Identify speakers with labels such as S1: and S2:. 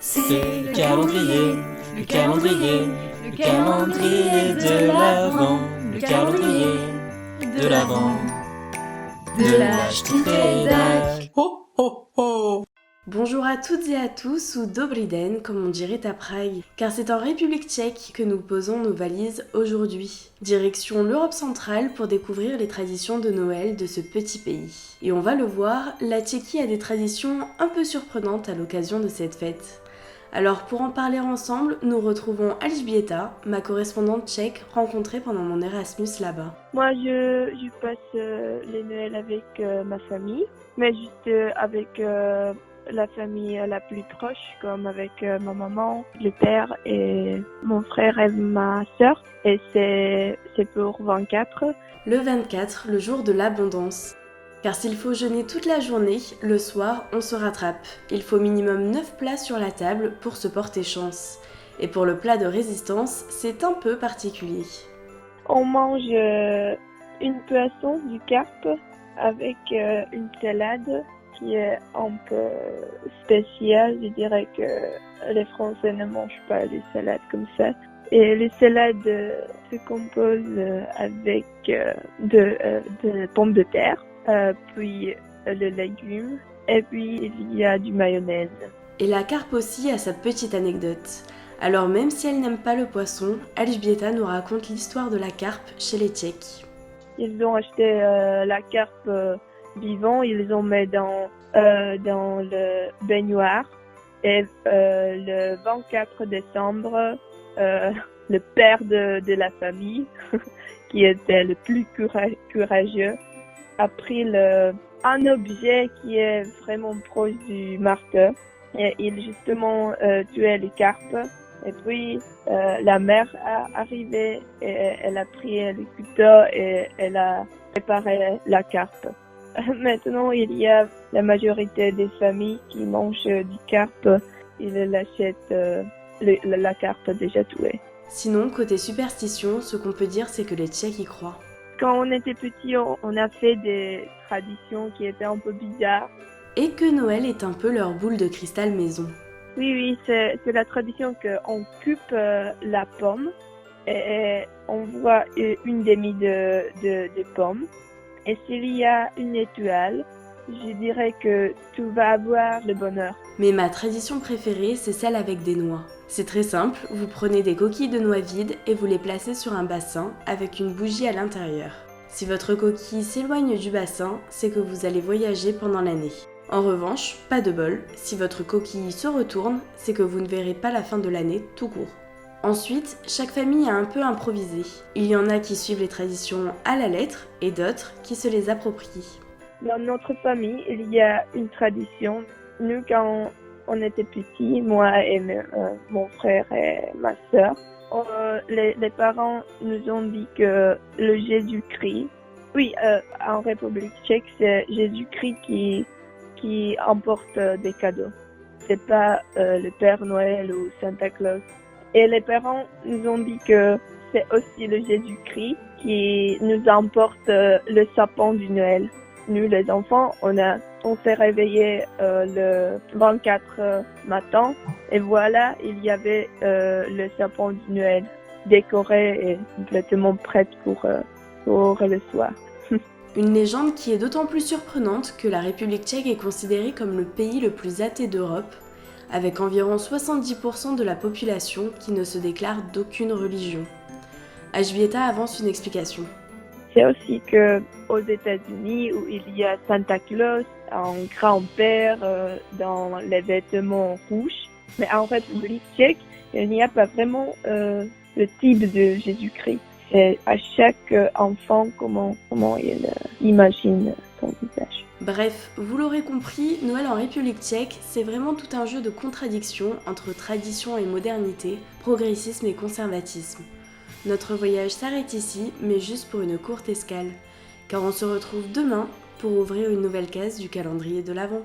S1: C'est le calendrier de l'Avent, le calendrier de l'Avent, de l'âge Trédac. Ho ho ho!
S2: Bonjour à toutes et à tous, ou Dobry den, comme on dirait à Prague, car c'est en République tchèque que nous posons nos valises aujourd'hui. Direction l'Europe centrale pour découvrir les traditions de Noël de ce petit pays. Et on va le voir, la Tchéquie a des traditions un peu surprenantes à l'occasion de cette fête. Alors pour en parler ensemble, nous retrouvons Alžběta, ma correspondante tchèque rencontrée pendant mon Erasmus là-bas.
S3: Moi, je passe les Noëls avec ma famille, mais juste avec la famille la plus proche, comme avec ma maman, le père et mon frère et ma sœur. Et c'est pour 24.
S2: Le 24, le jour de l'abondance. Car s'il faut jeûner toute la journée, le soir, on se rattrape. Il faut minimum 9 plats sur la table pour se porter chance. Et pour le plat de résistance, c'est un peu particulier.
S3: On mange une poisson, du carpe, avec une salade qui est un peu spéciale. Je dirais que les Français ne mangent pas les salades comme ça. Et les salades se composent avec de pommes de terre, puis le légume, et puis il y a du mayonnaise.
S2: Et la carpe aussi a sa petite anecdote. Alors même si elle n'aime pas le poisson, Alžběta nous raconte l'histoire de la carpe chez les Tchèques.
S3: Ils ont acheté la carpe vivant, ils ont mis dans le baignoire. Et le 24 décembre, le père de la famille, qui était le plus courageux, a pris un objet qui est vraiment proche du marteau et il justement tuait les carpes. Et puis la mère est arrivée et elle a pris le couteau et elle a préparé la carpe. Maintenant, il y a la majorité des familles qui mangent du carpe. Ils l'achètent la carpe déjà tuée.
S2: Sinon, côté superstition, ce qu'on peut dire, c'est que les Tchèques y croient.
S3: Quand on était petit, on a fait des traditions qui étaient un peu bizarres.
S2: Et que Noël est un peu leur boule de cristal maison.
S3: Oui, c'est la tradition qu'on coupe la pomme et on voit une demi de pomme. Et s'il y a une étoile, je dirais que tout va avoir le bonheur.
S2: Mais ma tradition préférée, c'est celle avec des noix. C'est très simple, vous prenez des coquilles de noix vides et vous les placez sur un bassin avec une bougie à l'intérieur. Si votre coquille s'éloigne du bassin, c'est que vous allez voyager pendant l'année. En revanche, pas de bol, si votre coquille se retourne, c'est que vous ne verrez pas la fin de l'année tout court. Ensuite, chaque famille a un peu improvisé. Il y en a qui suivent les traditions à la lettre et d'autres qui se les approprient.
S3: Dans notre famille, il y a une tradition. Nous, quand on était petits, moi et mon frère et ma sœur, les parents nous ont dit que le Jésus-Christ, en République tchèque, c'est Jésus-Christ qui emporte des cadeaux. C'est pas le Père Noël ou Santa Claus. Et les parents nous ont dit que c'est aussi le Jésus-Christ qui nous emporte le sapin du Noël. Nous, les enfants, on s'est réveillés le 24 matin et voilà, il y avait le sapin du Noël décoré et complètement prêt pour le soir.
S2: Une légende qui est d'autant plus surprenante que la République tchèque est considérée comme le pays le plus athée d'Europe, avec environ 70% de la population qui ne se déclare d'aucune religion. Alžběta avance une explication.
S3: C'est aussi que aux États-Unis, où il y a Santa Claus, un grand-père dans les vêtements rouges, mais en République tchèque, il n'y a pas vraiment le type de Jésus-Christ. C'est à chaque enfant comment il imagine son visage.
S2: Bref, vous l'aurez compris, Noël en République tchèque, c'est vraiment tout un jeu de contradictions entre tradition et modernité, progressisme et conservatisme. Notre voyage s'arrête ici, mais juste pour une courte escale, car on se retrouve demain pour ouvrir une nouvelle case du calendrier de l'Avent.